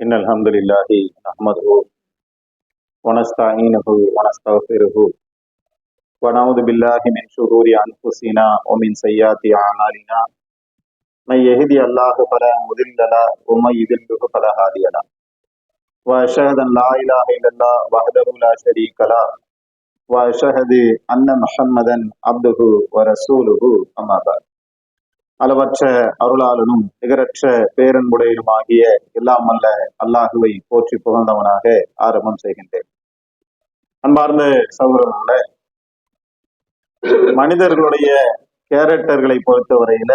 إن الحمد لله نحمده ونستعينه ونستغفره ونعوذ بالله من شرور أنفسنا ومن سيئات أعمالنا من يهدي الله فلا مضل له ومن يضلل فلا هادي له وأشهد أن لا إله إلا الله وحده لا شريك له وأشهد أن محمدا عبده ورسوله أما بعد. அளவற்ற அருளாளனும் நிகரற்ற பேரன்புடையனுமாகிய எல்லாம் அல்ல அல்லாஹுவை போற்றி புகழ்ந்தவனாக ஆரம்பம் செய்கின்றேன். அன்பார்ந்த சகோதரர்களே, மனிதர்களுடைய கேரக்டர்களை பொறுத்தவரையில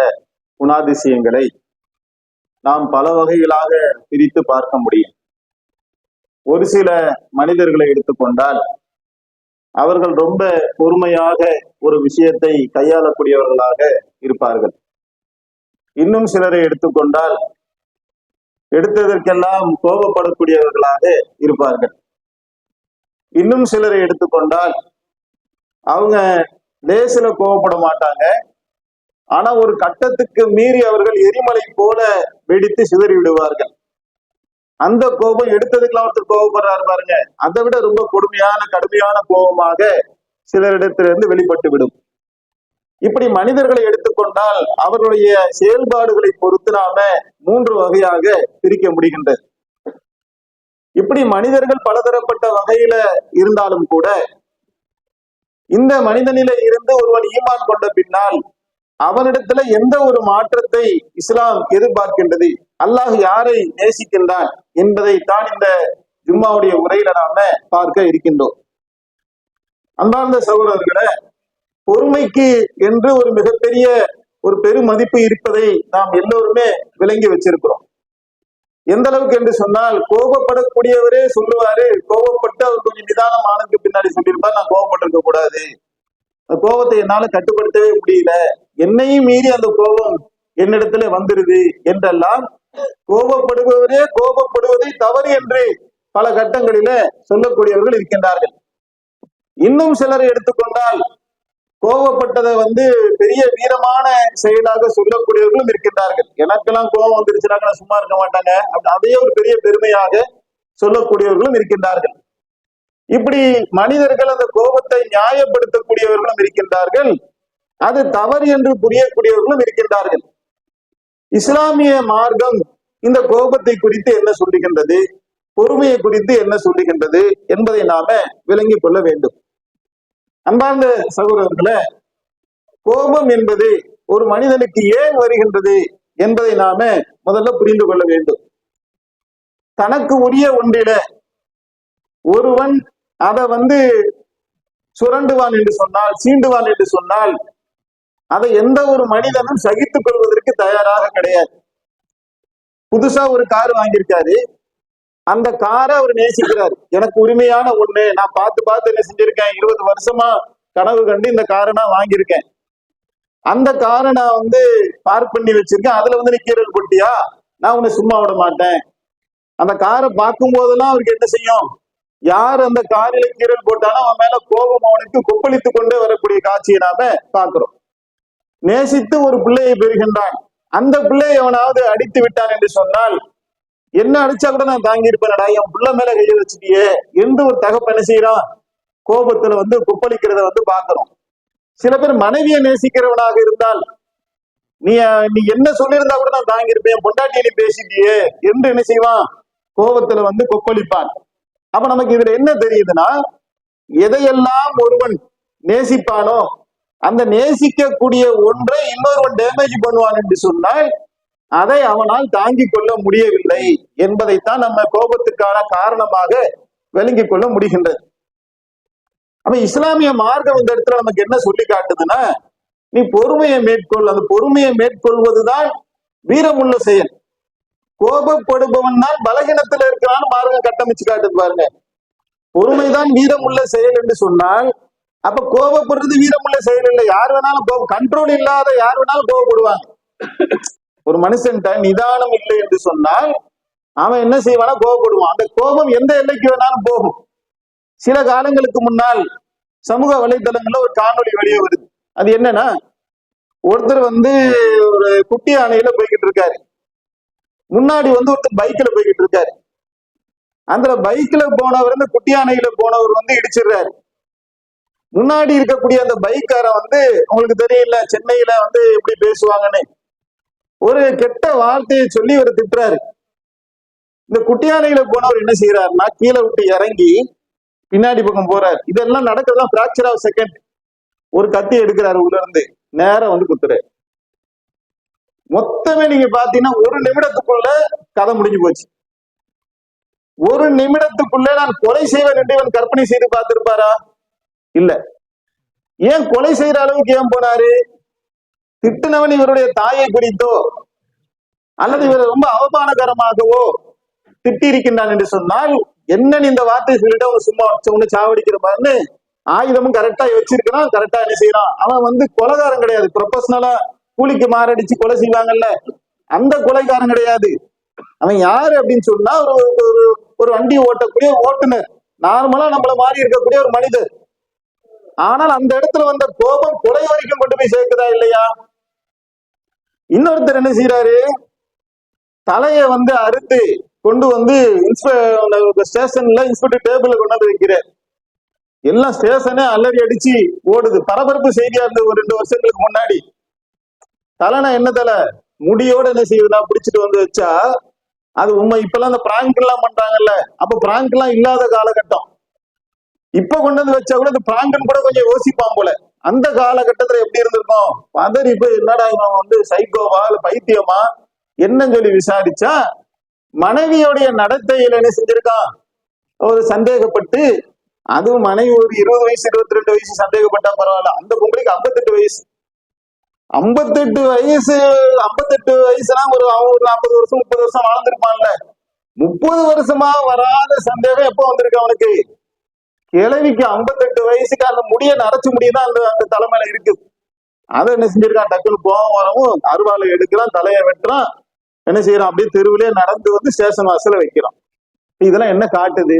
குணாதிசயங்களை நாம் பல வகைகளாக பிரித்து பார்க்க முடியும். ஒரு சில மனிதர்களை எடுத்துக்கொண்டால் அவர்கள் ரொம்ப பொறுமையாக ஒரு விஷயத்தை கையாளக்கூடியவர்களாக இருப்பார்கள். இன்னும் சிலரை எடுத்துக்கொண்டால் எடுத்ததற்கெல்லாம் கோபப்படக்கூடியவர்களாக இருப்பார்கள். இன்னும் சிலரை எடுத்துக்கொண்டால் அவங்க லேசில கோபப்பட மாட்டாங்க, ஆனா ஒரு கட்டத்துக்கு மீறி அவர்கள் எரிமலை போல வெடித்து சிதறி விடுவார்கள். அந்த கோபம் எடுத்ததுக்கெல்லாம் ஒருத்தர் கோபப்படுறாரு பாருங்க, அதை விட ரொம்ப கொடுமையான கடுமையான கோபமாக சிலரிடத்திலிருந்து வெளிப்பட்டு விடும். இப்படி மனிதர்களை எடுத்துக்கொண்டால் அவர்களுடைய செயல்பாடுகளை பொறுத்து நாம 3 வகையாக பிரிக்க முடிகின்றது. இப்படி மனிதர்கள் பலதரப்பட்ட வகையில இருந்தாலும் கூட இந்த மனிதனில இருந்து ஒருவன் ஈமான் கொண்ட பின்னால் அவனிடத்துல எந்த ஒரு மாற்றத்தை இஸ்லாம் எதிர்பார்க்கின்றது, அல்லாஹ் யாரை நேசிக்கின்றான் என்பதைத்தான் இந்த ஜும்மாவுடைய உரையில நாம பார்க்க இருக்கின்றோம். அன்பார்ந்த சகோதரர்களே, பொறுமைக்கு என்று ஒரு மிகப்பெரிய ஒரு பெருமதிப்பு இருப்பதை நாம் எல்லோருமே விளங்கி வச்சிருக்கிறோம். எந்த அளவுக்கு என்று சொன்னால், கோபப்படக்கூடியவரே சொல்லுவாரு, கோபப்பட்டு அவர் கொஞ்சம் நிதானமானதுக்கு பின்னாடி சொல்லியிருப்பார், நான் கோபப்பட்டிருக்க கூடாது, கோபத்தை என்னால கட்டுப்படுத்தவே முடியல, என்னையும் மீறி அந்த கோபம் என்னிடத்துல வந்துருது என்றெல்லாம் கோபப்படுபவரே கோபப்படுவதை தவறு என்று பல கட்டங்களில சொல்லக்கூடியவர்கள் இருக்கின்றார்கள். இன்னும் சிலரை எடுத்துக்கொண்டால் கோபப்பட்டதை பெரிய வீரமான செயலாக சொல்லக்கூடியவர்களும் இருக்கின்றார்கள். எனக்கெல்லாம் கோபம் வந்துருச்சுனாங்க சும்மா இருக்க மாட்டாங்க, அதையே ஒரு பெரிய பெருமையாக சொல்லக்கூடியவர்களும் இருக்கின்றார்கள். இப்படி மனிதர்கள் அந்த கோபத்தை நியாயப்படுத்தக்கூடியவர்களும் இருக்கின்றார்கள், அது தவறு என்று புரியக்கூடியவர்களும் இருக்கின்றார்கள். இஸ்லாமிய மார்க்கம் இந்த கோபத்தை குறித்து என்ன சொல்லுகின்றது, பொறுமையை குறித்து என்ன சொல்லுகின்றது என்பதை நாம விளங்கிக் கொள்ள வேண்டும். அன்பார்ந்த சகோதரர்களே, கோபம் என்பது ஒரு மனிதனுக்கு ஏன் வருகின்றது என்பதை நாம முதல்ல புரிந்து கொள்ள வேண்டும். தனக்கு உரிய ஒன்றில ஒருவன் அதை சுரண்டுவான் என்று சொன்னால், சீண்டுவான் என்று சொன்னால், அதை எந்த ஒரு மனிதனும் சகித்துக் கொள்வதற்கு தயாராக கிடையாது. புதுசா ஒரு கார் வாங்கியிருக்காரு, அந்த காரை அவர் நேசிக்கிறார், எனக்கு உரிமையான ஒண்ணு, நான் பார்த்து என்ன செஞ்சிருக்கேன், 20 வருஷமா கனவு கண்டு இந்த காரை நான் வாங்கியிருக்கேன், அந்த காரை நான் பார்க் பண்ணி வச்சிருக்கேன், அதுல நீ கீரல் போட்டியா, நான் உன்னை சும்மா விட மாட்டேன். அந்த காரை பார்க்கும் போதெல்லாம் அவருக்கு என்ன செய்யும், யார் அந்த காரில கீரல் போட்டாலும் அவன் மேல கோபம் அவனுக்கு கொப்பளித்து கொண்டே வரக்கூடிய காட்சியை நாம பார்க்கிறோம். நேசித்து ஒரு பிள்ளையை பெறுகின்றான், அந்த பிள்ளையை அவனாவது அடித்து விட்டான் என்று சொன்னால், என்ன அடிச்சா கூட நான் தாங்கி இருப்பேன்டா, என் புள்ள மேல கையை வச்சுட்டியே என்று ஒரு தகப்ப என்ன செய்யறான், கோபத்துல குப்பளிக்கிறத பாக்குறோம். சில பேர் மனைவியை நேசிக்கிறவனாக இருந்தால், நீ என்ன சொல்லியிருந்தா கூட நான் தாங்கி இருப்பேன், பொண்டாட்டியை நீ பேசிட்டியே என்று என்ன செய்வான், கோபத்துல கொப்பளிப்பான். அப்ப நமக்கு இதுல என்ன தெரியுதுன்னா, எதையெல்லாம் ஒருவன் நேசிப்பானோ அந்த நேசிக்கக்கூடிய ஒன்றை இன்னொருவன் டேமேஜ் பண்ணுவான் என்று சொன்னால் அதை அவனால் தாங்கிக் கொள்ள முடியவில்லை என்பதைத்தான் நம்ம கோபத்துக்கான காரணமாக விளங்கிக் கொள்ள முடிகின்றது. அப்ப இஸ்லாமிய மார்க்கம் இந்த இடத்துல நமக்கு என்ன சொல்லி காட்டுதுன்னா, நீ பொறுமையை மேற்கொள், அந்த பொறுமையை மேற்கொள்வதுதான் வீரமுள்ள செயல். கோபப்படுபவன் தான் பலகீனத்துல இருக்கிறான்னு மார்க்கம் கட்டமைச்சு காட்டுது பாருங்க. பொறுமைதான் வீரமுள்ள செயல் என்று சொன்னால், அப்ப கோபப்படுறது வீரமுள்ள செயல் இல்லை. யார் வேணாலும் கண்ட்ரோல் இல்லாத யார் வேணாலும் கோபப்படுவாங்க. ஒரு மனுஷன்ட்ட நிதானம் இல்லை என்று சொன்னால் அவன் என்ன செய்வானா, கோபப்படுவான். அந்த கோபம் எந்த எல்லைக்கு வேணாலும் போகும். சில காலங்களுக்கு முன்னால் சமூக வலைதளங்கள்ல ஒரு காணொளி வெளியே வருது. அது என்னன்னா, ஒருத்தர் ஒரு குட்டி யானையில போய்கிட்டு இருக்காரு, முன்னாடி ஒருத்தர் பைக்ல போய்கிட்டு இருக்காரு. அந்த பைக்ல போனவர், இந்த குட்டி யானையில போனவர் வந்து இடிச்சிடுறாரு. முன்னாடி இருக்கக்கூடிய அந்த பைக்காரன் வந்து, உங்களுக்கு தெரியல சென்னையில வந்து எப்படி பேசுவாங்கன்னு, ஒரு கெட்ட வார்த்தையை சொல்லி இவர் திட்டுறாரு. இந்த குட்டி யானையில போனவர் என்ன செய்யறாருன்னா, கீழே விட்டு இறங்கி பின்னாடி பக்கம் போறாரு. இதெல்லாம் நடக்கிறதுலாம் பிராக்சர் ஆஃப் செகண்ட். ஒரு கத்தி எடுக்கிறாரு உள்ள இருந்து, நேரம் வந்து குத்துறாரு. மொத்தமே நீங்க பாத்தீங்கன்னா ஒரு நிமிடத்துக்குள்ள கதை முடிஞ்சு போச்சு. ஒரு நிமிடத்துக்குள்ள நான் கொலை செய்வேன் என்று இவன் கற்பனை செய்து பார்த்திருப்பாரா? இல்ல. ஏன் கொலை செய்யற அளவுக்கு ஏன் போனாரு? திட்டுனவன் இவருடைய தாயை குறித்தோ அல்லது இவர் ரொம்ப அவமானகரமாகவோ திட்டி இருக்கின்றான் என்று சொன்னால், என்ன இந்த வார்த்தை சொல்லிட்டு அவன் சும்மா ஒண்ணு சாவடிக்கிற மாதிரி ஆயுதமும் கரெக்டா வச்சிருக்கிறான், கரெக்டா என்ன செய்யறான். அவன் வந்து கொலைகாரன் கிடையாது, ப்ரொபஷனலா கூலிக்கு மாரடிச்சு கொலை செய்வாங்கல்ல, அந்த கொலைகாரன் கிடையாது. அவன் யாரு அப்படின்னு சொன்னா, ஒரு ஒரு வண்டி ஓட்டக்கூடிய ஓட்டுநர், நார்மலா நம்மள மாறி இருக்கக்கூடிய ஒரு மனிதர். ஆனால் அந்த இடத்துல வந்த கோபம் கொலை வரைக்கும் கொண்டு போய் சேர்க்குதா இல்லையா? இன்னொருத்தர் என்ன செய்யறாரு, தலையை வந்து அறுத்து கொண்டு வந்து ஸ்டேஷன்ல இன்ஸ்பெக்டர் டேபிள்ல கொண்டு வந்து வைக்கிறார். எல்லாம் ஸ்டேஷனே அலறி அடிச்சு ஓடுது. பரபரப்பு செய்தியா இருந்தது ஒரு 2 வருஷங்களுக்கு முன்னாடி. தலைனா என்ன தலை, முடியோட என்ன செய்யுதுன்னா பிடிச்சிட்டு வந்து வச்சா அது உண்மை. இப்பெல்லாம் அந்த பிராங்க் எல்லாம் பண்றாங்கல்ல, அப்ப பிராங்க் எல்லாம் இல்லாத காலகட்டம். இப்ப கொண்டு வந்து வச்சா கூட இந்த பிராங்கன் கூட கொஞ்சம் யோசிப்பான் போல. அந்த காலகட்டத்துல எப்படி இருந்திருக்கும், பதறி போய் என்னடா இவன் வந்து சைக்கோவா இல்ல பைத்தியமா என்னன்னு சொல்லி விசாரிச்சா, மனைவியோடைய நடத்தையில என்ன செஞ்சிருக்கான், ஒரு சந்தேகப்பட்டு, அதுவும் மனைவி ஒரு 20 வயசு 22 வயசு சந்தேகப்பட்டா பரவாயில்ல, அந்த பொம்பளைக்கு 58 வயசு. 58 வயசு 58 வயசுனா ஒரு 40 வருஷம் 30 வருஷம் வாழ்ந்திருப்பான்ல. 30 வருஷமா வராத சந்தேகம் எப்ப வந்திருக்கு அவனுக்கு? கிழவிக்கு 58 வயசுக்கு அந்த முடிய நரைச்சு முடியுதான் அந்த தலைமையில இருக்குது. அதை என்ன செஞ்சிருக்கான், டக்குன்னு கோவம் வரவும் அருவாளை எடுக்கிறான், தலையை வெட்டுறான், என்ன செய்யறான், அப்படியே தெருவிலே நடந்து வந்து ஸ்டேஷன் வாசல வைக்கிறான். இதெல்லாம் என்ன காட்டுது?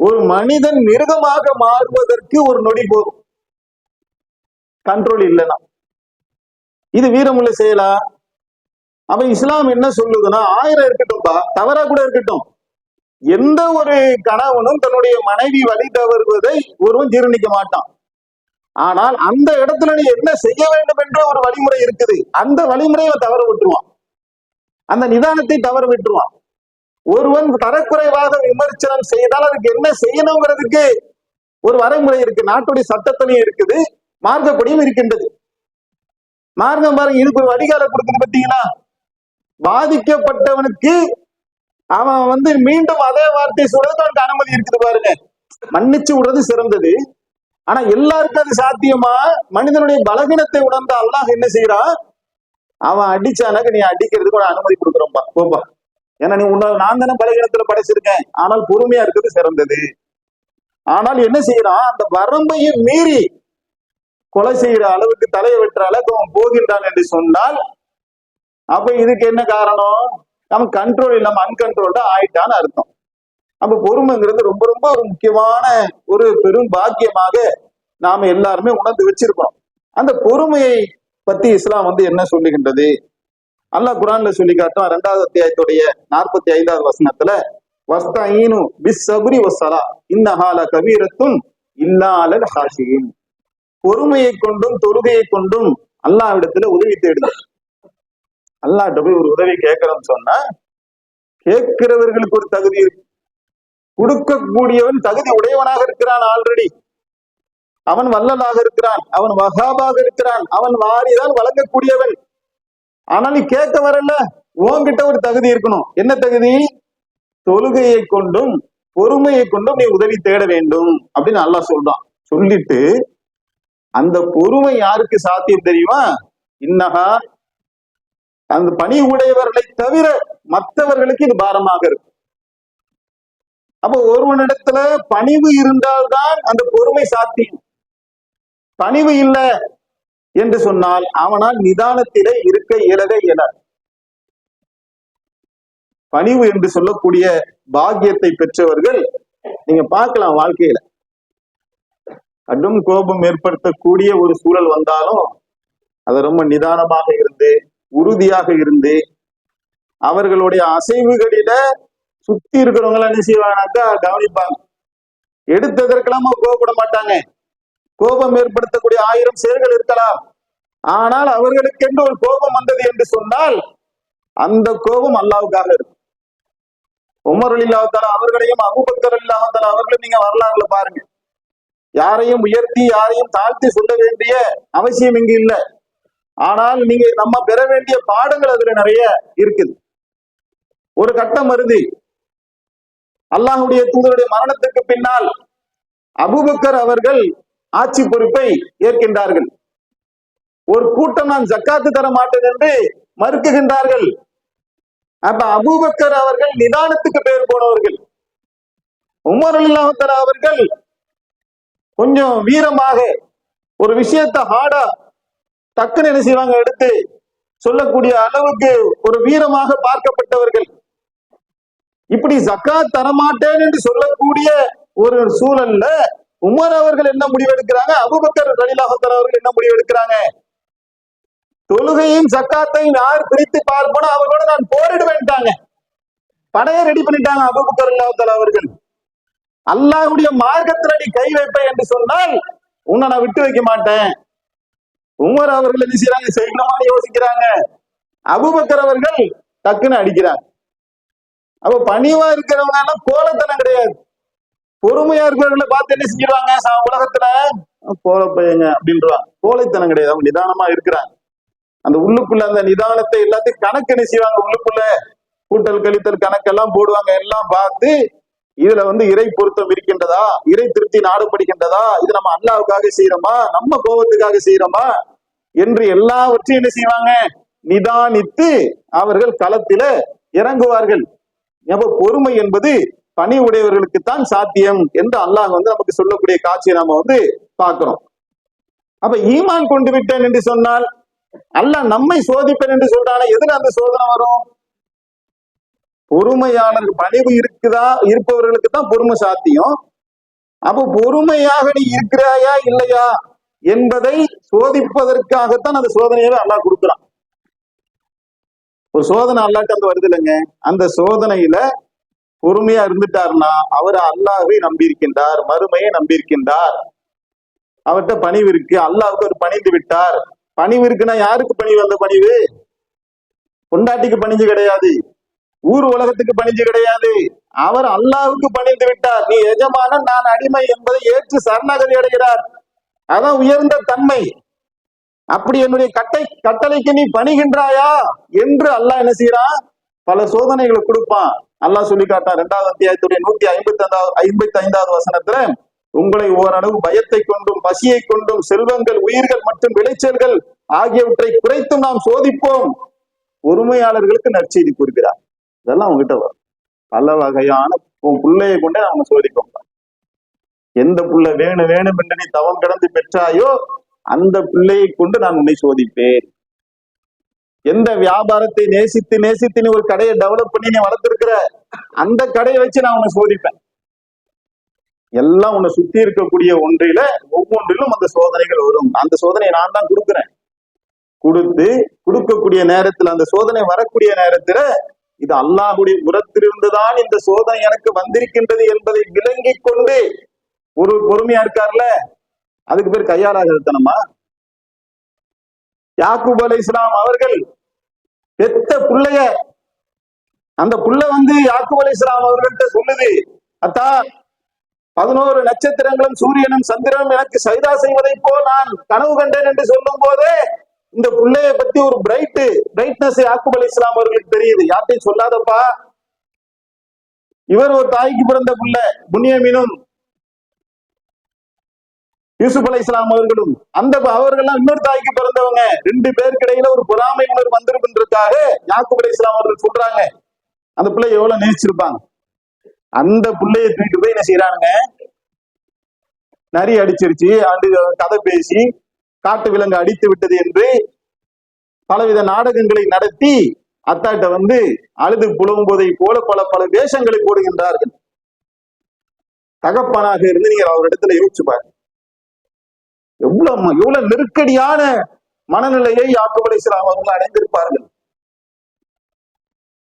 ஒரு மனிதன் மிருகமாக மாறுவதற்கு ஒரு நொடி போதும், கண்ட்ரோல் இல்லைன்னா. இது வீரமுள்ள செயலா? அப்ப இஸ்லாம் என்ன சொல்லுதுன்னா, 1000 இருக்கட்டும்பா, தவறா கூட இருக்கட்டும், எந்த ஒரு கணவனும் தன்னுடைய மனைவி வழி தவறுவதை ஒருவன் ஜீரணிக்க மாட்டான். ஆனால் அந்த இடத்துல நீ என்ன செய்ய வேண்டும் என்ற ஒரு வழிமுறை இருக்குது, அந்த வழிமுறையை தவற விட்டுருவான், அந்த நிதானத்தை தவற விட்டுருவான். ஒருவன் தரக்குறைவாக விமர்சனம் செய்தால் அதுக்கு என்ன செய்யணுங்கிறதுக்கு ஒரு வரைமுறை இருக்கு, நாட்டுடைய சட்டத்திலையும் இருக்குது, மார்க்கப்படியும் இருக்கின்றது. மார்க்கம் பாருங்க, இதுக்கு ஒரு வடிகால கொடுக்குது பார்த்தீங்களா? பாதிக்கப்பட்டவனுக்கு அவன் வந்து மீண்டும் அதே வார்த்தை சொல்றதுக்கு அவனுக்கு அனுமதி இருக்குது பாருங்க. மன்னிச்சு விடுறது சிறந்தது. ஆனா எல்லாருக்கும் அது சாத்தியமா? மனிதனுடைய பலகீனத்தை உணர்ந்த அல்லாஹ் என்ன செய்யறான், அவன் அடிச்சானாக்க நீ அடிக்கிறதுக்கு ஒரு அனுமதி கொடுக்குறோம்பா, போப்பா, ஏன்னா நீ நான் தானே பலகீனத்துல படைச்சிருக்கேன், ஆனால் பொறுமையா இருக்கிறது சிறந்தது. ஆனால் என்ன செய்யறான், அந்த வரம்பையும் மீறி கொலை செய்யற அளவுக்கு தலையை வெட்டுற அளவுக்கு அவன் போகின்றான் என்று சொன்னால், அப்ப இதுக்கு என்ன காரணம், நம்ம கண்ட்ரோல் இல்லாம அன்கண்ட்ரோல்டா ஆயிட்டான்னு அர்த்தம். அப்ப பொறுமைங்கிறது ரொம்ப ரொம்ப ஒரு முக்கியமான ஒரு பெரும் பாக்கியமாக நாம எல்லாருமே உணர்ந்து வச்சிருக்கிறோம். அந்த பொறுமையை பத்தி இஸ்லாம் வந்து என்ன சொல்லுகின்றது, அல்லாஹ் குர்ஆன்ல சொல்லி காட்டும். 2வது அத்தியாயத்துடைய 45வது வசனத்துல, வஸ்தஈனு பிஸ்ஸப்ரி வஸ்ஸலா இன்னஹா லகபீரத்துன் இல்லா அலல் ஹாஷியின், பொறுமையை கொண்டும் தொழுகையை கொண்டும் அல்லாஹ்விடத்துல உதவி தேடுங்க. அல்லாஹ்ட்ட போய் ஒரு உதவி கேட்கிறோம்னு சொன்னா, கேட்கிறவர்களுக்கு ஒரு தகுதி இருக்கு, கொடுக்கக்கூடியவன் தகுதி உடையவனாக இருக்கிறான், ஆல்ரெடி அவன் வல்லலாக இருக்கிறான், அவன் வஹாபாக இருக்கிறான், அவன் வாரிதான் வழங்கக்கூடியவன். ஆனால் நீ கேட்க வரல, உன்கிட்ட ஒரு தகுதி இருக்கணும். என்ன தகுதி? தொழுகையை கொண்டும் பொறுமையை கொண்டும் நீ உதவி தேட வேண்டும் அப்படின்னு அல்லாஹ் சொல்றான். சொல்லிட்டு அந்த பொறுமை யாருக்கு சாத்தியம் தெரியுமா? இன்னஹா, அந்த பணி உடையவர்களை தவிர மற்றவர்களுக்கு இது பாரமாக இருக்கும். அப்போ ஒருவனிடத்துல பணிவு இருந்தால்தான் அந்த பொறுமை சாத்தியம். பணிவு இல்லை என்று சொன்னால் அவனால் நிதானத்திலே இருக்க இயலவே இயலாது. பணிவு என்று சொல்லக்கூடிய பாக்கியத்தை பெற்றவர்கள் நீங்க பார்க்கலாம், வாழ்க்கையில கடும் கோபம் ஏற்படுத்தக்கூடிய ஒரு சூழல் வந்தாலும் அதை ரொம்ப நிதானமாக இருந்து உறுதியாக இருந்து அவர்களுடைய அசைவுகளில சுத்தி இருக்கிறவங்க எல்லாம் என்ன செய்வாங்கனாக்கா கவனிப்பாங்க. எடுத்ததற்கெல்லாம் கோபப்பட மாட்டாங்க. கோபம் ஏற்படுத்தக்கூடிய 1000 செயல்கள் இருக்கலாம். ஆனால் அவர்களுக்கென்று ஒரு கோபம் வந்தது என்று சொன்னால் அந்த கோபம் அல்லாஹ்வுக்காக இருக்கும். உமர் ரலியல்லாஹு தஆலா அவர்களையும் அபூபக்கர் ரலியல்லாஹு தஆலா அவர்களையும் நீங்க வரலாறுல பாருங்க. யாரையும் உயர்த்தி யாரையும் தாழ்த்தி சொல்ல வேண்டிய அவசியம் இங்கு இல்லை. ஆனால் நீங்க நம்ம பெற வேண்டிய பாடங்கள் அதுல நிறைய இருக்குது. ஒரு கட்டம் வருது, அல்லாஹ்வுடைய தூதருடைய மரணத்துக்கு பின்னால் அபூபக்கர் அவர்கள் ஆட்சி பொறுப்பை ஏற்கின்றார்கள். ஒரு கூட்டம் நான் ஜக்காத்து தர மாட்டேன் என்று மறுக்குகின்றார்கள். அப்ப அபூபக்கர் அவர்கள் நிதானத்துக்கு பேர் போனவர்கள். உமர் ரலியல்லாஹு தஆலா அவர்கள் கொஞ்சம் வீரமாக ஒரு விஷயத்தை ஹார்டா டக்குன்னு என்ன செய்வாங்க, எடுத்து சொல்லக்கூடிய அளவுக்கு ஒரு வீரமாக பார்க்கப்பட்டவர்கள். இப்படி ஜக்காத் தரமாட்டேன் என்று சொல்லக்கூடிய ஒரு சூழல்ல உமர் அவர்கள் என்ன முடிவெடுக்கிறாங்க, அபூபக்கர் ரலியல்லாஹு தஆலா அவர்கள் என்ன முடிவெடுக்கிறாங்க, தொழுகையும் ஜக்காத்தையும் யார் பிரித்து பார்ப்பனோ அவர்களோட நான் போரிடுவேன்ட்டாங்க. படையை ரெடி பண்ணிட்டாங்க அபூபக்கர் ரலியல்லாஹு தஆலா அவர்கள். அல்லாஹ்வுடைய மார்க்கத்துல நீ கை வைப்ப என்று சொன்னால் உன்னை நான் விட்டு வைக்க மாட்டேன். உமர் அவர்கள் என்ன செய்யறாங்க, செய்யணுமா யோசிக்கிறாங்க. அபூபக்கர் அவர்கள் டக்குன்னு அடிக்கிறாங்க. அப்ப பணிவா இருக்கிறவங்க எல்லாம் கோலத்தனம் கிடையாது. பொறுமையா இருக்கிறவர்களை பார்த்து என்ன செஞ்சிருவாங்க, உலகத்துல கோல பையங்க அப்படின்றாங்க. கோலைத்தனம் கிடையாது, அவங்க நிதானமா இருக்கிறாங்க. அந்த உள்ளுக்குள்ள அந்த நிதானத்தை எல்லாத்தையும் கணக்கு என்ன செய்வாங்க, உள்ளுக்குள்ள கூட்டல் கழித்தல் கணக்கெல்லாம் போடுவாங்க. எல்லாம் பார்த்து இதுல இறை பொருத்தம் இருக்கின்றதா, இறை திருப்தி நாடுபடுகின்றதா, இது நம்ம அல்லாஹ்வுக்காக செய்யறோமா, நம்ம கோபத்துக்காக செய்யறோமா என்று எல்லாவற்றையும் என்ன செய்வாங்க, நிதானித்து அவர்கள் களத்தில இறங்குவார்கள். அப்ப பொறுமை என்பது பணி உடையவர்களுக்குத்தான் சாத்தியம் என்று அல்லாஹ் நமக்கு சொல்லக்கூடிய காட்சியை நாம பார்க்கிறோம். அப்ப ஈமான் கொண்டு விட்டேன் என்று சொன்னால் அல்லாஹ் நம்மை சோதிப்பேன் என்று சொல்றான, எதுல அந்த சோதனை வரும்? பொறுமையாளர்கள் பணிவு இருப்பவர்களுக்கு தான் பொறுமை சாத்தியம். அப்போ பொறுமையாக நீ இருக்கிறாயா இல்லையா என்பதை சோதிப்பதற்காகத்தான் அந்த சோதனையை அல்லாஹ் கொடுக்குறான். ஒரு சோதனை அல்லாஹ்ட்ட வருது இல்லைங்க, அந்த சோதனையில பொறுமையா இருந்துட்டாருன்னா அவர் அல்லாஹ்வை நம்பி இருக்கின்றார், மறுமையை நம்பி இருக்கின்றார், அவர்கிட்ட பணிவு இருக்கு, அல்லாஹ்வுக்கு ஒரு பணிந்து விட்டார். பணிவு இருக்குன்னா யாருக்கு பணிவு? அந்த பணிவு பொண்டாட்டிக்கு பணிஞ்சு கிடையாது, ஊர் உலகத்துக்கு பணிஞ்சு கிடையாது, அவர் அல்லாஹ்வுக்கு பணிந்து விட்டார். நீ எஜமானன், நான் அடிமை என்பதை ஏற்று சரணாகதி அடைகிறார். அதான் உயர்ந்த தன்மை. அப்படி என்னுடைய கட்டளைக்கு நீ பணிகின்றாயா என்று அல்லாஹ் என்ன செய்யறான், பல சோதனைகளை கொடுப்பான். அல்லாஹ் சொல்லி காட்டான் 2வது அத்தியாயத்துடைய 155வது வசனத்துல, உங்களை ஓரளவு பயத்தை கொண்டும் பசியை கொண்டும் செல்வங்கள் உயிர்கள் மற்றும் விளைச்சல்கள் ஆகியவற்றை குறைத்தும் நாம் சோதிப்போம், பொறுமையாளர்களுக்கு நற்செய்தி கூறுகிறார். இதெல்லாம் அவங்ககிட்ட வரும். பல வகையான பிள்ளையை கொண்டே அவங்க சோதிப்போம். எந்த புள்ள வேணும் என்று நீ தவம் கிடந்து பெற்றாயோ அந்த பிள்ளையை கொண்டு நான் உன்னை சோதிப்பேன். எந்த வியாபாரத்தை நேசித்து நீ ஒரு கடையை டெவலப் பண்ணி நீ வளர்த்திருக்கிற அந்த கடையை வச்சு நான் உன்னை சோதிப்பேன். எல்லாம் உன்னை சுத்தி இருக்கக்கூடிய ஒன்றில ஒவ்வொன்றிலும் அந்த சோதனைகள் வரும். அந்த சோதனையை நான் தான் கொடுக்குறேன். கொடுக்கக்கூடிய நேரத்துல, அந்த சோதனை வரக்கூடிய நேரத்துல, இது அல்லாஹ்வுடைய புறத்திலிருந்துதான் இந்த சோதனை எனக்கு வந்திருக்கின்றது என்பதை விளங்கி கொண்டு ஒரு பொறுமையா இருக்கார்ல, அதுக்கு பேர் கையாளாகத்தனமா? யாக்கூப் அலைஹிஸ்ஸலாம் அவர்கள் பெத்த புள்ளைய, அந்த புள்ள யாக்கூப் அலைஹிஸ்ஸலாம் அவர்கள்ட்ட சொல்லுது, அத்தா 11 நட்சத்திரங்களும் சூரியனும் சந்திரனும் எனக்கு சைதா செய்வதை போல் நான் கனவு கண்டேன் என்று சொல்லும் போதே இந்த பிள்ளைய பத்தி ஒரு பிரைட்னஸ் யாக்கூப் அலைஹிஸ்ஸலாம் அவர்களுக்கு தெரியுது. யார்ட்டையும் சொல்லாதப்பா, இவர் ஒரு தாய்க்கு பிறந்த பிள்ளை, புன்யாமீனும் யூசுப் அலைஹிஸ்ஸலாம் அவர்களும் அவர்கள்லாம் இன்னொரு தாய்க்கு பிறந்தவங்க. 2 பேருக்கு இடையில ஒரு பொறாமை உணர்வு வந்திருக்குன்றதுக்காக யாக்கூப் அலைஹிஸ்ஸலாம் அவர்கள் சொல்றாங்க, அந்த பிள்ளை எவ்வளவு நேசிச்சிருப்பாங்க. அந்த பிள்ளையை தூக்கிட்டு போய் என்ன செய்யறானுங்க, நரி அடிச்சிருச்சு, கதை பேசி காட்டு விலங்கு அடித்து விட்டது என்று பலவித நாடகங்களை நடத்தி அத்தாட்ட அழுது புலம்புவதை போல பல வேஷங்களை போடுகின்றார்கள். தகப்பனாக இருந்து நீங்க அவரிடத்துல யோசிச்சு பாருங்க, எவ்வளவு நெருக்கடியான மனநிலையை யாக்கூப் அலைஹிஸ்ஸலாம் அவர்கள் அடைந்திருப்பார்கள்.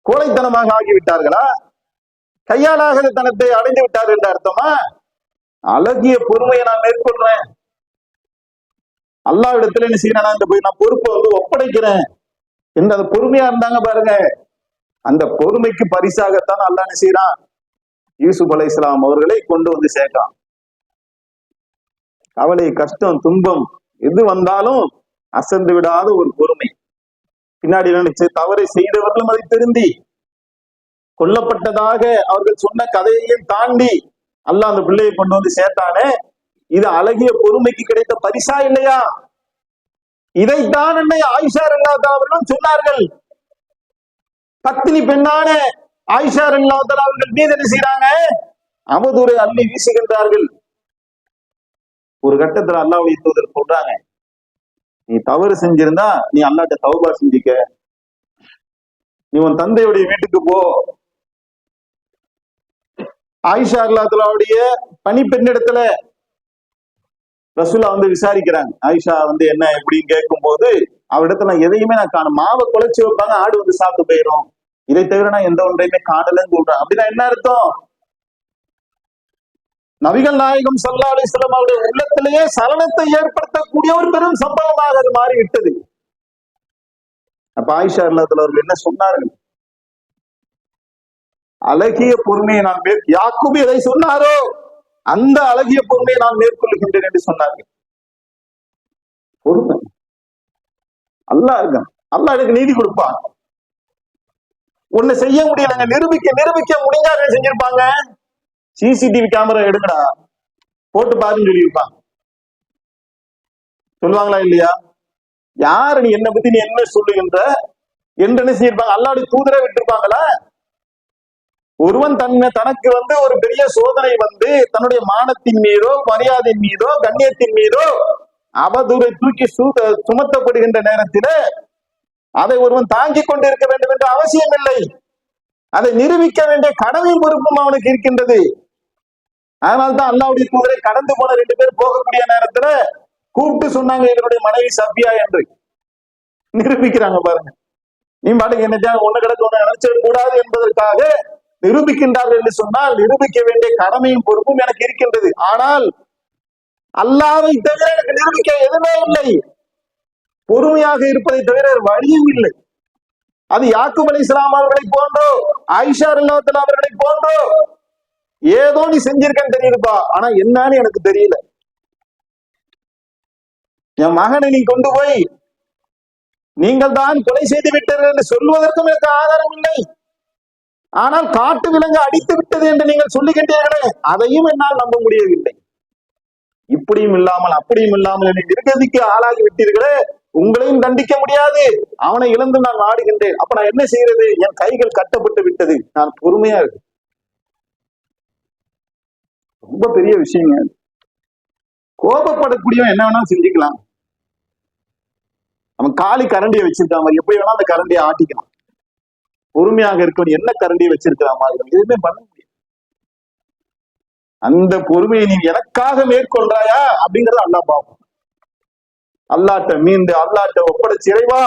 கோழைத்தனமாக ஆகிவிட்டார்களா? கையாலாகாத தனத்தை அடைந்து விட்டார் என்ற அர்த்தமா? அழகிய பொறுமையை நான் மேற்கொள்றேன், அல்லாஹ் இடத்துல என்ன செய்யறேன், இந்த போய் நான் பொறுப்பை வந்து ஒப்படைக்கிறேன் என்று அந்த பொறுமையா இருந்தாங்க பாருங்க. அந்த பொறுமைக்கு பரிசாகத்தான் அல்லாஹ் என்ன செய்யறான், யூசுப் அலைஹிஸ்ஸலாம் அவர்களை கொண்டு வந்து சேர்க்கான். கவலை, கஷ்டம், துன்பம் எது வந்தாலும் அசந்து விடாத ஒரு பொறுமை. பின்னாடி நினைச்சு தவறை செய்தவர்களும் அதை திருந்தி கொல்லப்பட்டதாக அவர்கள் சொன்ன கதையையும் தாண்டி அல்லாஹ் அந்த பிள்ளையை கொண்டு வந்து சேர்த்தானே, இது அழகிய பொறுமைக்கு கிடைத்த பரிசா இல்லையா? இதைத்தான் என்னை ஆயிஷா ரலியல்லாஹு அவர்களும் சொன்னார்கள். பத்தினி பெண்ணான ஆயிஷா ரலியல்லாஹு அவர்கள் மீது என்ன செய்யறாங்க, அவதூறை அள்ளி வீசுகின்றார்கள். ஒரு கட்டத்துல அல்லாஹ்வுடைய தூதர் சொல்றாங்க, நீ தவறு செஞ்சிருந்தா நீ அல்லாஹ்ட்ட தௌபா செஞ்சிக்க, நீ உன் தந்தையுடைய வீட்டுக்கு போ. ஆயிஷா ரலியல்லாஹுடைய பணி பெண்ணிடத்துல ரசூலா வந்து விசாரிக்கிறாங்க. ஆயிஷா வந்து என்ன எப்படின்னு கேட்கும் போது அவரிடத்துல நான் எதையுமே நான் காண, மாவை குலைச்சு வைப்பாங்க, ஆடு வந்து சாப்பிட்டு போயிடும், இதை தவிர நான் எந்த ஒன்றையுமே காணலன்னு சொல்றேன். அப்படின்னா என்ன அர்த்தம்? நபிகள் நாயகம் ஸல்லல்லாஹு அலைஹி வஸல்லம் அவருடைய உள்ளத்திலேயே சலனத்தை ஏற்படுத்தக்கூடிய ஒரு பெரும் சம்பவமாக அது மாறிவிட்டது. அப்ப ஆயிஷா ரலியல்லாஹு அவர்கள் என்ன சொன்னார்கள், அழகிய பொறுமையை நான் யாக்கூப் எதை சொன்னாரோ அந்த அழகிய பொறுமையை நான் மேற்கொள்கின்றேன் என்று சொன்னார்கள். பொறுமை அல்லாஹ் இருக்கான், அல்லாஹ் எனக்கு நீதி கொடுப்பான். ஒண்ணு செய்ய முடியலங்க, நிரூபிக்க முடிஞ்சா என்ன செஞ்சிருப்பாங்க, சிசிடிவி கேமரா எடுக்கடா போட்டு பாருன்னு சொல்லியிருப்பாங்க. சொல்லுவாங்களா இல்லையா? யாரு நீ என்னை பத்தி நீ என்ன சொல்லுகின்ற என்று என்ன செய்யிருப்பாங்க, அல்லாஹ்வுடைய தூதரை விட்டுருப்பாங்களா? ஒருவன் தனக்கு வந்து ஒரு பெரிய சோதனை வந்து தன்னுடைய மானத்தின் மீதோ மரியாதையின் மீதோ கண்ணியத்தின் மீதோ அவதூறை தூக்கி சுமத்தப்படுகின்ற நேரத்தில் அதை ஒருவன் தாங்கிக் கொண்டு இருக்க வேண்டும் என்ற அவசியம் இல்லை. அதை நிரூபிக்க வேண்டிய கடமையும் பொறுப்பும் அவனுக்கு இருக்கின்றது. அதனால்தான் அல்லாஹ்வுடைய தூதரை கடந்து போன 2 பேர் போகக்கூடிய நேரத்துல கூப்பிட்டு சொன்னாங்க, இதனுடைய மனைவி சபியா என்று நிரூபிக்கிறாங்க பாருங்க. நீ பாட்டுக்கு என்ன ஒண்ணு கிடக்க ஒண்ணு நினைச்சிட கூடாது என்பதற்காக நிரூபிக்கின்றார்கள் என்று சொன்னால் நிரூபிக்க வேண்டிய கடமையும் பொறுப்பும் எனக்கு இருக்கின்றது. ஆனால் அல்லாஹ்வை தவிர எனக்கு நிரூபிக்க எதுவுமே இல்லை. பொறுமையாக இருப்பதை தவிர வழியும் இல்லை. அது யாக்கூப் அலைஹிஸ்ஸலாம் அவர்களை போன்றோ ஆயிஷா ரலியல்லாஹு அவர்களை போன்றோ ஏதோ நீ செஞ்சிருக்கன்னு தெரியுதுப்பா, ஆனா என்னன்னு எனக்கு தெரியல, என் மகனை நீ கொண்டு போய் நீங்கள் தான் கொலை செய்து விட்டீர்கள் என்று சொல்வதற்கும் எனக்கு ஆதாரம் இல்லை. ஆனால் காட்டு விலங்கு அடித்து விட்டது என்று நீங்கள் சொல்லுகின்றீர்களே, அதையும் என்னால் நம்ப முடியவில்லை. இப்படியும் இல்லாமல் அப்படியும் இல்லாமல் என்னை நிர்கதிக்கு ஆளாகி விட்டீர்களே, உங்களையும் தண்டிக்க முடியாது, அவனை இழந்து நான் நாடுகின்றேன். அப்ப நான் என்ன செய்யறது, என் கைகள் கட்டப்பட்டு விட்டது, நான் பொறுமையா இருக்கு. ரொம்ப பெரிய விஷயங்க. கோபப்படக்கூடியவன் என்ன வேணாலும் செஞ்சுக்கலாம். அவன் காலி கரண்டியை வச்சிருக்கான், எப்படி வேணா அந்த கரண்டியை ஆட்டிக்கலாம். பொறுமையாக இருக்கவன் என்ன கரண்டியை வச்சிருக்கிற மாதிரி எதுவுமே பண்ண முடியும். அந்த பொறுமையை நீ எனக்காக மேற்கொள்றாயா அப்படிங்கறத அல்லாஹ் பார்ப்போம். அல்லாஹ்ட்ட மீண்டு அல்லாஹ்ட்ட ஒப்படைச்சு, இறைவா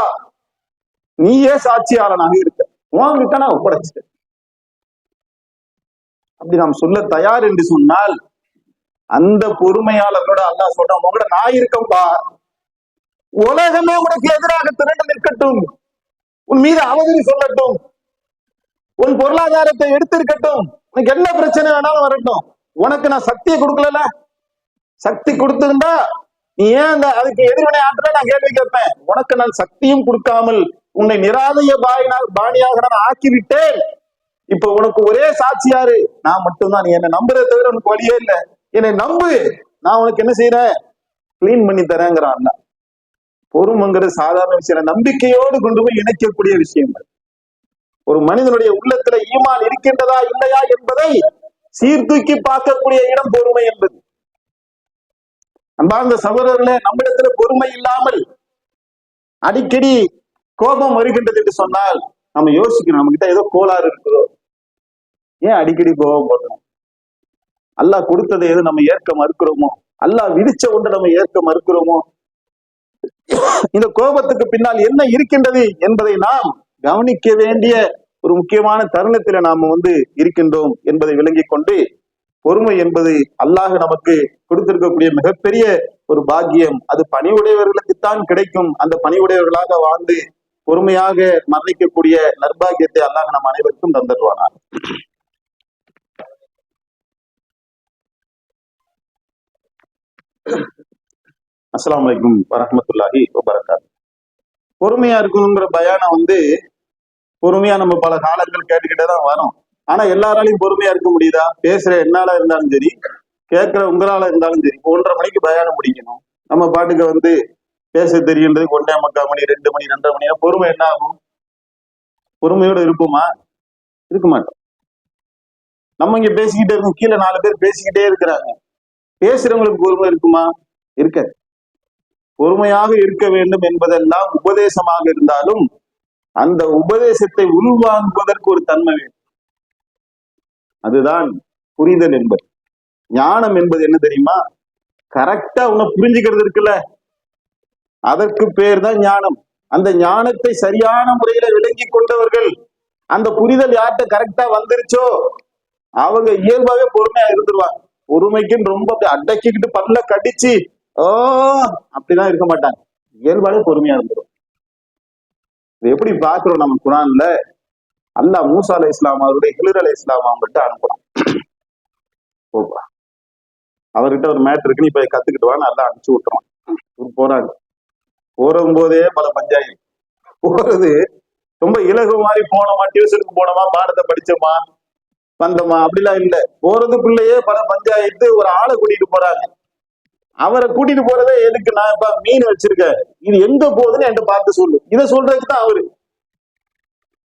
நீயே சாட்சியாளனாக இருக்க, உன்கிட்ட நான் ஒப்படைச்சிட்டேன் அப்படி நாம் சொல்ல தயார் என்று சொன்னால், அந்த பொறுமையாளர்களோட அல்லாஹ் சொல்றான், உங்களோட நான் இருக்கம்பா, உலகமே உனக்கு எதிராக திரண்டு நிற்கட்டும், உன் மீது அவதூறு சொல்லட்டும், உன் பொருளாதாரத்தை எடுத்திருக்கட்டும், உனக்கு என்ன பிரச்சனை வேணாலும் வரட்டும், உனக்கு நான் சக்தியை கொடுக்கல, சக்தி கொடுத்திருந்தா நீ ஏன் அதுக்கு எதிர்வினை ஆற்ற நான் கேள்வி கேட்பேன். உனக்கு நான் சக்தியும் கொடுக்காமல் உன்னை நிராதய பாணியாக நான் ஆக்கிவிட்டேன். இப்ப உனக்கு ஒரே சாட்சியாரு நான் மட்டும்தான், நீ என்னை நம்புறதை தவிர உனக்கு வழியே இல்லை, என்னை நம்பு, நான் உனக்கு என்ன செய்யறேன், கிளீன் பண்ணி தரேங்கிறான். பொறுமைங்கிறது சாதாரண விஷயம், நம்பிக்கையோடு கொண்டு போய் இணைக்கக்கூடிய விஷயங்கள். ஒரு மனிதனுடைய உள்ளத்துல ஈமான் இருக்கின்றதா இல்லையா என்பதை சீர்தூக்கி பார்க்கக்கூடிய இடம் பொறுமை என்பது. அன்பார்ந்த சகோதரர்களே, நம்மிடத்துல பொறுமை இல்லாமல் அடிக்கடி கோபம் வருகின்றது என்று சொன்னால் நம்ம யோசிக்கணும், நம்ம கிட்ட ஏதோ கோளாறு இருக்குதோ, ஏன் அடிக்கடி கோபம் போடுறோம்? அல்லாஹ் கொடுத்ததை எது நம்ம ஏற்க மறுக்கிறோமோ, அல்லாஹ் விதிச்ச ஒன்று நம்ம ஏற்க மறுக்கிறோமோ, இந்த கோபத்துக்கு பின்னால் என்ன இருக்கின்றது என்பதை நாம் கவனிக்க வேண்டிய ஒரு முக்கியமான தருணத்துல நாம இருக்கின்றோம் என்பதை விளங்கி கொண்டு, பொறுமை என்பது அல்லாஹ் நமக்கு கொடுத்திருக்கக்கூடிய மிகப்பெரிய ஒரு பாக்கியம். அது பணிவுடையவர்களுக்குத்தான் கிடைக்கும். அந்த பணிவுடையவர்களாக வாழ்ந்து பொறுமையாக மரணிக்கக்கூடிய நற்பாகியத்தை அல்லாஹ் நம் அனைவருக்கும் தந்துடுவானார். அஸ்ஸலாமு அலைக்கும் வரஹ்மத்துல்லாஹி வபரகாத்துஹு. பொறுமையா இருக்கணுங்கிற பயானம் பொறுமையா நம்ம பல காலங்கள் கேட்டுக்கிட்டே தான் வரோம். ஆனா எல்லாராலையும் பொறுமையா இருக்க முடியுதா? பேசுற என்னால இருந்தாலும் சரி, கேட்கிற உங்களால இருந்தாலும் சரி, 1:30 மணிக்கு பயானம் முடிக்கணும். நம்ம பாட்டுக்கு பேச தெரியுன்றது 1:45 மணி, 2 மணி, 2:30 மணி, பொறுமை என்ன ஆகும்? பொறுமையோட இருப்போமா? இருக்க மாட்டோம். நம்ம இங்க பேசிக்கிட்டே இருக்கோம், கீழே 4 பேர் பேசிக்கிட்டே இருக்கிறாங்க. பேசுறவங்களுக்கு பொறுமை இருக்குமா? இருக்காது. பொறுமையாக இருக்க வேண்டும் என்பதெல்லாம் உபதேசமாக இருந்தாலும் அந்த உபதேசத்தை உள்வாங்குவதற்கு ஒரு தன்மை வேண்டும். அதுதான் புரிதல் என்பது. ஞானம் என்பது என்ன தெரியுமா? கரெக்டா உன்னை புரிஞ்சுக்கிறது இருக்குல்ல, அதற்கு பேர் தான் ஞானம். அந்த ஞானத்தை சரியான முறையில விளங்கி கொண்டவர்கள், அந்த புரிதல் யார்கிட்ட கரெக்டா வந்துருச்சோ அவங்க இயல்பாவே பொறுமையா இருந்துருவாங்க. பொறுமைக்குன்னு ரொம்ப அடக்கிக்கிட்டு பல்ல கடிச்சு அப்படிதான் இருக்க மாட்டாங்க. இயல்பாவே பொறுமையா இருந்துரும். இது எப்படி பாக்குறோம் நம்ம குரான்ல? அல்லாஹ் மூசா அலைஹிஸ்ஸலாம் அவருடைய ஹில்ர் அலைஹிஸ்ஸலாம் அவங்கள்ட்ட அனுப்புறான். அவர்கிட்ட ஒரு மேட்டர் இருக்குன்னு இப்ப கத்துக்கிட்டு வான்னு அல்லாஹ் அனுப்பிச்சு விட்டுறான். போறாங்க. போறும் போதே பல பஞ்சாயத்து. போறது ரொம்ப இலகு மாதிரி போனோமா, டியூஷனுக்கு போனோமா, பாடத்தை படிச்சோமா, வந்தோமா அப்படிலாம் இல்ல. போறதுக்குள்ளேயே பல பஞ்சாயத்து. ஒரு ஆளை கூட்டிட்டு போறாங்க. அவரை கூட்டிட்டு போறதே எதுக்கு? நான் இப்ப மீன் வச்சிருக்கேன், இது எங்க போகுதுன்னு என்கிட்ட பார்த்து சொல்லு. இதை சொல்றதுக்கு தான் அவரு.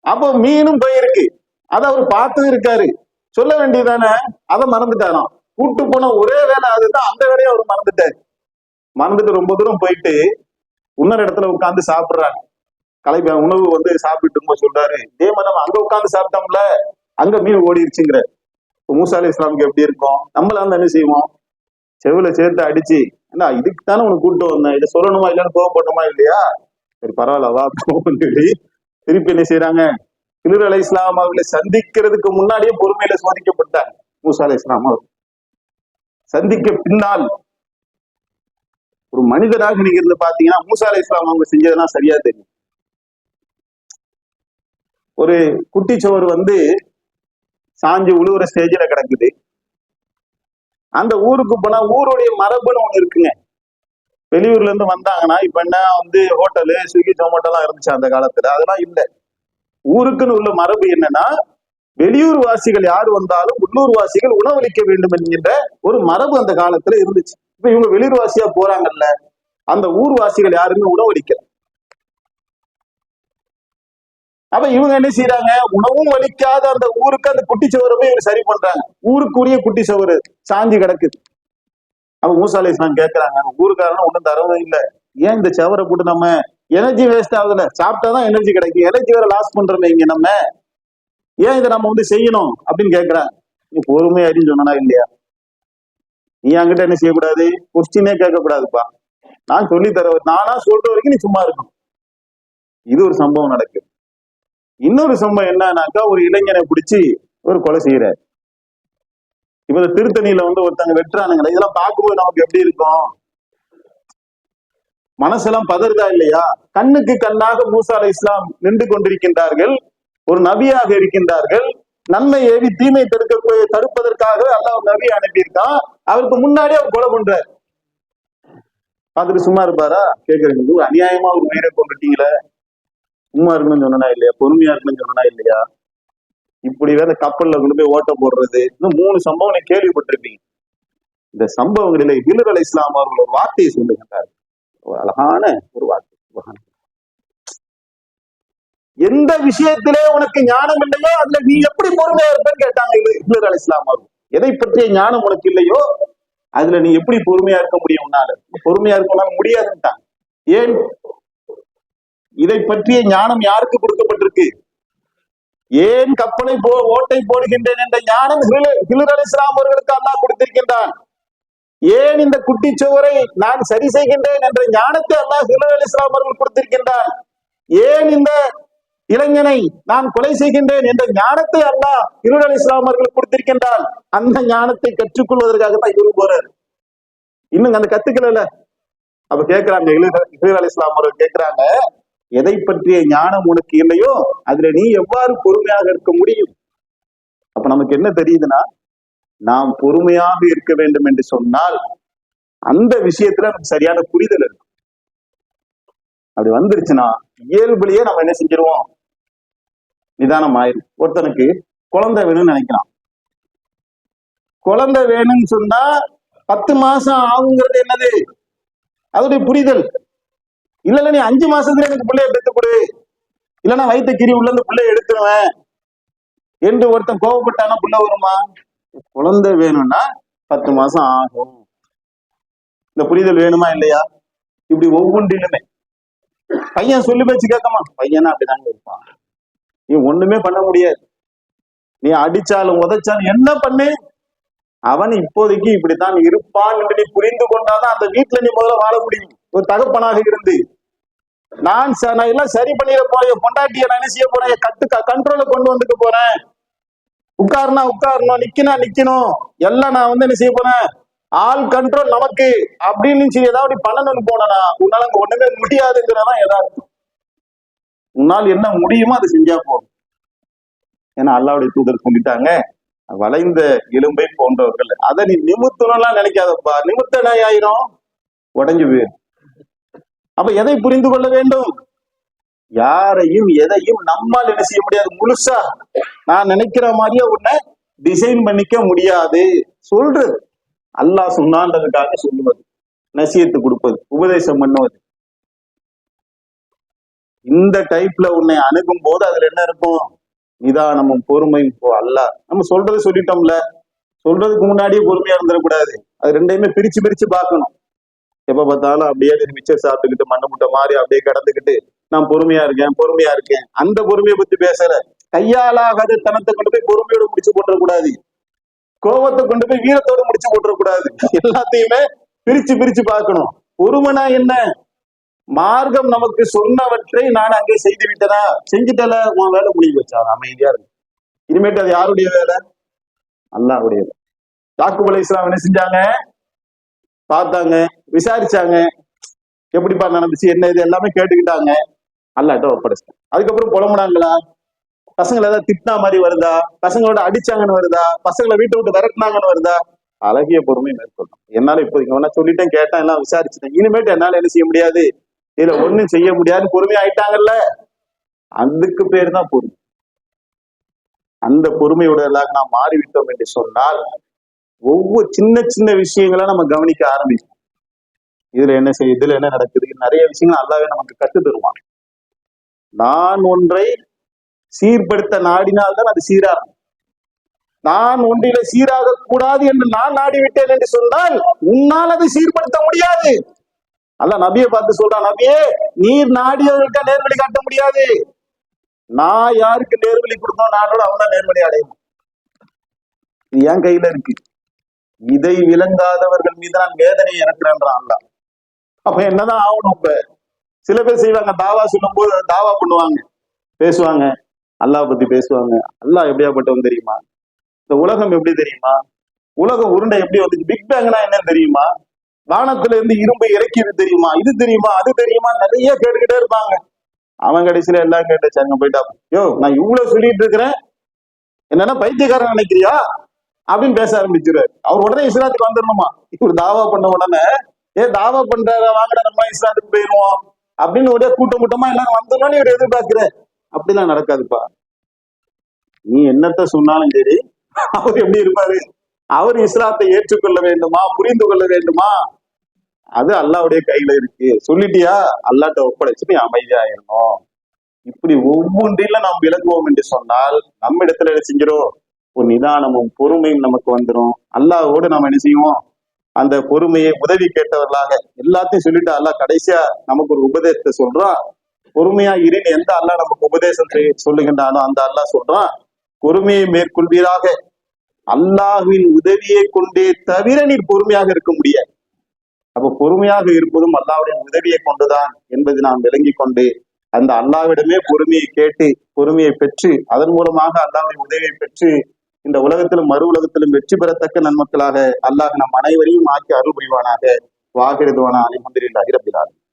அப்போ மீனும் போயிருக்கு, அதை அவர் பார்த்து இருக்காரு, சொல்ல வேண்டியதானே? அதை மறந்துட்டாராம். கூட்டு போன ஒரே வேலை அதுதான். அந்த வேலையை அவர் மறந்துட்டாரு. மறந்துட்டு ரொம்ப தூரம் போயிட்டு இன்னொரு இடத்துல உட்காந்து சாப்பிடுறாங்க. உணவு சாப்பிட்டு இருக்கும்போது சொல்றாரு, இதே மாதிரி நம்ம அங்க உட்காந்து சாப்பிட்டோம்ல, அங்க மீன் ஓடிடுச்சுங்கிற. மூசா அலைஹிஸ்ஸலாமுக்கு எப்படி இருக்கும்? நம்மளாம் என்ன செய்வோம்? செவில சேர்த்து அடிச்சு, ஏன்னா இதுக்கு தானே உனக்கு கூட்டு வந்தேன், இதை சொல்லணுமா இல்லைன்னு கோவப்பட்டோமா இல்லையா? சரி பரவாயில்ல வா சொல்லி திருப்பி என்ன செய்யறாங்க? ஹில்ர் அலைஹிஸ்ஸலாம் அவர்களை சந்திக்கிறதுக்கு முன்னாடியே பொறுமையில சோதிக்கப்பட்டாங்க மூசா அலைஹிஸ்ஸலாம் அவர். சந்திக்க பின்னால் ஒரு மனிதராக நீங்க இருந்து பாத்தீங்கன்னா மூசா அலைஹிஸ்ஸலாம் அவங்க செஞ்சதெல்லாம் சரியா தெரியும். ஒரு குட்டிச்சோறு சாஞ்சு உழுவுற ஸ்டேஜில் கிடக்குது. அந்த ஊருக்கு போனா ஊருடைய மரபுன்னு ஒண்ணு இருக்குங்க. வெளியூர்ல இருந்து வந்தாங்கன்னா இப்ப என்ன ஹோட்டலு, ஸ்விக்கி, ஜொமேட்டோலாம் இருந்துச்சு அந்த காலத்துல. அதெல்லாம் இல்லை. ஊருக்குன்னு உள்ள மரபு என்னன்னா, வெளியூர் வாசிகள் யார் வந்தாலும் உள்ளூர் வாசிகள் உணவளிக்க வேண்டும் என்கின்ற ஒரு மரபு அந்த காலத்துல இருந்துச்சு. இப்ப இவங்க வெளியூர் வாசியா போறாங்கல்ல, அந்த ஊர்வாசிகள் யாருமே உணவளிக்கல. அப்ப இவங்க என்ன செய்யறாங்க? உணவும் வலிக்காத அந்த ஊருக்கு அந்த குட்டி சவரை போய் சரி பண்றாங்க. ஊருக்குரிய குட்டி சவறு சாஞ்சி கிடக்குது. அப்ப மூசா அலைஹிஸ்ஸலாம் கேட்கறாங்க, ஊருக்காரனும் ஒண்ணும் தரவும் இல்லை, ஏன் இந்த சவரை போட்டு நம்ம எனர்ஜி வேஸ்ட் ஆகுதுல, சாப்பிட்டாதான் எனர்ஜி கிடைக்கும், எனர்ஜி வேற லாஸ் பண்றோமே இங்க நம்ம, ஏன் இதை நம்ம செய்யணும் அப்படின்னு கேட்கறாங்க. நீ பொறுமை அறின்னு சொன்னா இல்லையா? நீ அங்கிட்ட என்ன செய்யக்கூடாது? கொஸ்டினே கேட்கக்கூடாதுப்பா, நான் சொல்லி தர, நானா சொல்ற வரைக்கும் நீ சும்மா இருக்கணும். இது ஒரு சம்பவம் நடக்குது. இன்னொரு சம்பவம் என்னன்னாக்கா, ஒரு இளைஞனை பிடிச்சி ஒரு கொலை செய்யறாரு. இப்ப திருத்தணியில ஒருத்தங்க வெட்டுறானுங்களே, இதெல்லாம் பார்க்கும்போது நமக்கு எப்படி இருக்கும்? மனசெல்லாம் பதறுதா இல்லையா? கண்ணுக்கு கண்ணாக மூசா அலைஹிஸ்ஸலாம் நின்று கொண்டிருக்கின்றார்கள், ஒரு நபியாக இருக்கின்றார்கள். நன்மை ஏவி தீமை தடுப்பதற்காக அல்லாஹ் ஒரு நபி அனுப்பியிருக்கான். அவருக்கு முன்னாடியே அவர் கொலை பண்றாரு. பார்த்துட்டு சும்மா இருப்பாரா? கேட்கறீங்க, அநியாயமா ஒரு உயிரை கொண்டுட்டீங்களே, சும்மா இருக்கணும்னு சொன்னா இல்லையா? பொறுமையா இருக்கணும்னு சொன்னா இல்லையா? இப்படி வேற கப்பல்ல கொண்டு போய் ஓட்ட போடுறது, இன்னும் 3 சம்பவம் நீ கேள்விப்பட்டிருப்பீங்க. இந்த சம்பவங்களிலே ஹில்ர் அலைஹிஸ்ஸலாம் அவர்கள் ஒரு வார்த்தையை சொல்லுகின்றார். ஒரு அழகான ஒரு வார்த்தை. எந்த விஷயத்திலே உனக்கு ஞானம் இல்லையோ அதுல நீ எப்படி பொறுமையா இருப்பேன்னு கேட்டாங்க ஹில்ர் அலைஹிஸ்ஸலாம் அவர்கள். எதை பற்றிய ஞானம் உனக்கு இல்லையோ அதுல நீ எப்படி பொறுமையா இருக்க முடியும்? பொறுமையா இருக்க முடியாதுன்ட்டாங்க. ஏன்? இதை பற்றிய ஞானம் யாருக்கு கொடுக்கப்பட்டிருக்கு? ஏன் கப்பலை ஓட்டை போடுகின்றேன் என்ற ஞானம் ஹில்ர் அலைஹிஸ்ஸலாம் அவர்களுக்கு அல்லாஹ் கொடுத்திருக்கின்றான். ஏன் இந்த குட்டிச்சுவரை நான் சரி செய்கின்றேன் என்ற ஞானத்தை அல்லாஹ் ஹில்ர் அலைஹிஸ்ஸலாம் அவர்கள் கொடுத்திருக்கின்றான். ஏன் இந்த இளைஞனை நான் கொலை செய்கின்றேன் என்ற ஞானத்தை அல்லாஹ் ஹிதர் அலைஹிஸ்ஸலாம் அவர்களுக்கு கொடுத்திருக்கின்றால் அந்த ஞானத்தை கற்றுக்கொள்வதற்காக தான் இவரு போறாரு. இன்னும் அந்த கத்துக்கல. அப்ப கேட்கிறாங்க ஹிதர் அலைஹிஸ்ஸலாம் அவர்கள் கேட்கிறாங்க, எதை பற்றிய ஞானம் உனக்கு இல்லையோ அதுல நீ எவ்வாறு பொறுமையாக இருக்க முடியும்? அப்ப நமக்கு என்ன தெரியுதுன்னா, நாம் பொறுமையாக இருக்க வேண்டும் என்று சொன்னால் அந்த விஷயத்துல நமக்கு சரியான புரிதல் இருக்கு. அப்படி வந்துருச்சுன்னா இயல்புலயே நம்ம என்ன செஞ்சிருவோம், நிதானம் ஆயிரும். ஒருத்தனுக்கு குழந்தை வேணும்னு நினைக்கலாம். குழந்தை வேணும்னு சொன்னா 10 மாசம் ஆகுங்கிறது என்னது, அதோடைய புரிதல். இல்ல நீ 5 மாசத்துல எனக்கு பிள்ளைய பெத்து கொடு, இல்லைன்னா வயிற்று கிரி உள்ள இருந்து பிள்ளைய எடுத்துருவேன் என்று ஒருத்தன் கோவப்பட்டானா புள்ள வருமா? குழந்தை வேணும்னா 10 மாசம் ஆகும். இந்த புரிதல் வேணுமா இல்லையா? இப்படி ஒவ்வொன்றிலுமே பையன் சொல்லி பேச்சு கேட்கமா, பையனா அப்படிதாங்க இருப்பான். நீ ஒண்ணுமே பண்ண முடியாது. நீ அடிச்சாலும் உதைச்சாலும் என்ன பண்ணு, அவன் இப்போதைக்கு இப்படித்தான் இருப்பான் என்று நீ புரிந்து கொண்டாதான் அந்த வீட்டுல நீ முதல்ல வாழ முடியும். ஒரு தகப்பனாக இருந்து நான் எல்லாம் சரி பண்ணிட போறேன், பொண்டாட்டிய நான் என்ன செய்ய போறேன், கண்ட்ரோல கொண்டு வந்துட்டு போறேன். உட்காருனா உட்காரணும், நிக்கனா நிக்கணும், எல்லாம் நான் என்ன செய்ய போறேன், ஆல் கண்ட்ரோல் நமக்கு அப்படின்னு சொல்லி ஏதாவது பண்ணணும்னு போனா உன்னால அங்க ஒண்ணுமே முடியாதுங்கிறதான் எதார்த்தம். உன்னால் என்ன முடியுமோ அதை செஞ்சா போதும். ஏன்னா அல்லாஹ்வுடைய தூதர் சொல்லிட்டாங்க, வளைந்த எலும்பை போன்றவர்கள். அதை நீ நிமித்தலாம் நினைக்காதப்பா, நிமித்த ஆயிரும், உடஞ்சு போயிடும். அப்ப எதை புரிந்து கொள்ள வேண்டும், யாரையும் எதையும் நம்மால் என்ன செய்ய முடியாது, முழுசா நான் நினைக்கிற மாதிரியே உன்னை டிசைன் பண்ணிக்க முடியாது. சொல்றது அல்லாஹ் சொன்னான்றதுக்காக சொல்லுவது, நசியத்து கொடுப்பது, உபதேசம் பண்ணுவது. இந்த டைப்ல உன்னை அணுகும் போது அதுல என்ன இருக்கும், நிதானமும் பொறுமையும். அல்லாஹ் நம்ம சொல்றது சொல்லிட்டோம்ல, சொல்றதுக்கு முன்னாடியே பொறுமையா இருந்துடக்கூடாது. அது ரெண்டையுமே பிரிச்சு பிரிச்சு பார்க்கணும். எப்ப பார்த்தாலும் அப்படியே மிச்சர் சாப்பிட்டுக்கிட்டு மண்ணு முட்டை மாதிரி அப்படியே கடந்துக்கிட்டு நான் பொறுமையா இருக்கேன், அந்த பொறுமையை பத்தி பேசல. கையாலாகாத தனத்தை கொண்டு போய் பொறுமையோட முடிச்சு போட்டுறக்கூடாது, கோபத்தை கொண்டு போய் வீரத்தோட முடிச்சு போட்டுறக்கூடாது. எல்லாத்தையுமே பிரிச்சு பிரிச்சு பார்க்கணும். பொறுமைனா என்ன, மார்க்கம் நமக்கு சொன்னவற்றை நான் அங்கே செய்து விட்டனா, செஞ்சுட்டல, உன் வேலை முடிவு வச்சா அமைதியா இருக்கு. இனிமேட்டு அது யாருடைய வேலை, அல்லாஹ்வுடைய. யாக்கூப் அலைஹிஸ்ஸலாம் என்ன செஞ்சாங்க, பார்த்தாங்க, விசாரிச்சாங்க, எப்படிப்பா நடந்துச்சு என்ன இது எல்லாமே கேட்டுக்கிட்டாங்க, அல்லாஹ்ட்ட ஒப்படைச்சிட்டாங்க. அதுக்கப்புறம் புலம்புனாங்களா, பசங்களை ஏதாவது திட்டினா மாதிரி வருதா, பசங்களோட அடிச்சாங்கன்னு வருதா, பசங்களை வீட்டை விட்டு விரட்டினாங்கன்னு வருதா, அழகிய பொறுமை மேற்கொள்ளும். என்னால இப்போதைக்கு வேணா சொல்லிட்டேன், கேட்டேன், எல்லாம் விசாரிச்சுட்டேன், இனிமேட்டு என்னால என்ன செய்ய முடியாது, இதுல ஒண்ணும் செய்ய முடியாது, பொறுமை ஆயிட்டாங்கல்ல, அதுக்கு பேர் தான் பொறுமை. அந்த பொறுமையுடையதாக நாம் மாறிவிட்டோம் என்று சொன்னால் ஒவ்வொரு சின்ன சின்ன விஷயங்களை நம்ம கவனிக்க ஆரம்பிக்கும். இதுல என்ன செய்ய, இதுல என்ன நடக்குது, நிறைய விஷயங்கள் அல்லாஹ்வே நமக்கு கத்து தருவான். நான் ஒன்றை சீர்படுத்த நாடினால்தான் அது சீராகும். நான் ஒன்றில சீராக கூடாது என்று நான் நாடிவிட்டேன் என்று சொன்னால் உன்னால் அதை சீர்படுத்த முடியாது. அல்லாஹ் நபியை பார்த்து சொல்றான், நபியே நீர் நாடியவர்களுக்கு நேர்வழி காட்ட முடியாது, நான் யாருக்கு நேர்வழி கொடுக்கணும் நானோட அவன் தான் நேர்வழி அடையணும். இது என் கையில இருக்கு. இதை விளங்காதவர்கள் மீது நான் வேதனையை இறக்குறேன்றான் அல்லாஹ். அப்ப என்னதான் ஆகணும்? இப்ப சில பேர் செய்வாங்க, தாவா சொல்லும் போது தாவா பண்ணுவாங்க, பேசுவாங்க, அல்லாஹ் பத்தி பேசுவாங்க. அல்லாஹ் எப்படியாப்பட்டவன் தெரியுமா, இந்த உலகம் எப்படி தெரியுமா, உலகம் உருண்டை எப்படி வந்துச்சு, பிக் பேங்னா என்னன்னு தெரியுமா, வானத்துல இருந்து இரும்பு இறக்கியது தெரியுமா, இது தெரியுமா, அது தெரியுமா, நிறைய கேட்டுக்கிட்டே இருப்பாங்க. அவன் கடைசியில எல்லாம் கேட்டுச்சு, அங்க போயிட்டா, யோ நான் இவ்வளவு சொல்லிட்டு இருக்கிறேன், என்னன்னா பைத்தியக்காரன் நினைக்கிறியா அப்படின்னு பேச ஆரம்பிச்சிருவாரு. அவர் உடனே இஸ்லாத்துக்கு வந்துடணுமா, இவர் தாவா பண்ண உடனே தாவா பண்றாரு வாங்கட நம்ம இஸ்லாத்துக்கு போயிருவோம் அப்படின்னு ஒரே கூட்டமா எல்லாரும் வந்துடணும்னு இவர் எதிர்பார்க்கிற. அப்படிலாம் நடக்காதுப்பா. நீ என்னத்த சொன்னாலும் சரி, அவர் எப்படி இருப்பாரு, அவர் இஸ்லாத்தை ஏற்றுக்கொள்ள வேண்டுமா, புரிந்து கொள்ள வேண்டுமா, அது அல்லாஹ்வுடைய கையில இருக்கு. சொல்லிட்டியா, அல்லாஹ்ட்ட ஒப்படைச்சு நீ அமைதியாயிரணும். இப்படி ஒவ்வொன்றில நாம் விளங்குவோம் என்று சொன்னால் நம்ம இடத்துல என்ன செஞ்சிடும், ஒரு நிதானமும் பொறுமையும் நமக்கு வந்துடும். அல்லாஹ்வோடு நம்ம என்ன செய்வோம், அந்த பொறுமையை உதவி கேட்டவர்களாக எல்லாத்தையும் சொல்லிட்டு அல்லாஹ் கடைசியா நமக்கு ஒரு உபதேசத்தை சொல்றான். பொறுமையா இருந்து எந்த அல்லாஹ் நமக்கு உபதேசத்தை சொல்லுகின்றானோ அந்த அல்லாஹ் சொல்றான், பொறுமையை மேற்கொள்வீராக, அல்லாஹ்வின் உதவியை கொண்டே தவிர நீர் பொறுமையாக இருக்க முடியாது. அப்ப பொறுமையாக இருப்பதும் அல்லாஹ்வுடைய உதவியை கொண்டுதான் என்பது நாம் விளங்கி கொண்டு அந்த அல்லாஹ்விடமே பொறுமையை கேட்டு பொறுமையை பெற்று அதன் மூலமாக அல்லாஹ்வுடைய உதவியை பெற்று இந்த உலகத்திலும் மறு உலகத்திலும் வெற்றி பெறத்தக்க நன்மக்களாக அல்லாஹ் நம் அனைவரையும் ஆக்கி அருள் புரிவானாக. வாகிருதுவானா அல்ஹம்துலில்லாஹி ரப்பில் ஆலமீன்.